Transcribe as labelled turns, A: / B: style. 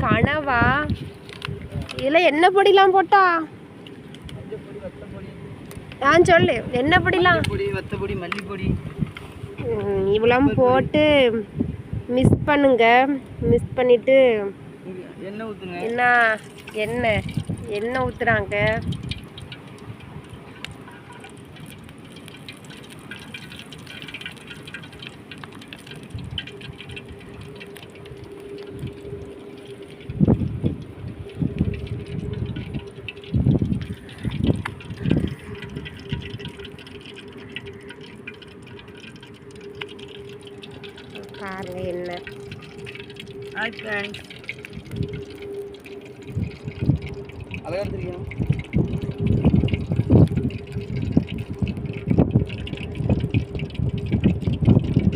A: கனவா? இதுல என்ன பொடிலாம் போட்டா? சொல்லு, என்ன பொடிலாம்?
B: வத்தப்பொடி, மல்லிப்பொடி
A: இவ்வளவு போட்டு மிக்ஸ் பண்ணுங்க. மிக்ஸ் பண்ணிட்டு
B: எண்ணெய் ஊற்றுங்க.
A: எண்ணெய் ஊற்றுறாங்க. பாருங்க எண்ணெய்.
B: ஹாய் ஃப்ரெண்ட்ஸ், அழகாக தெரியும்.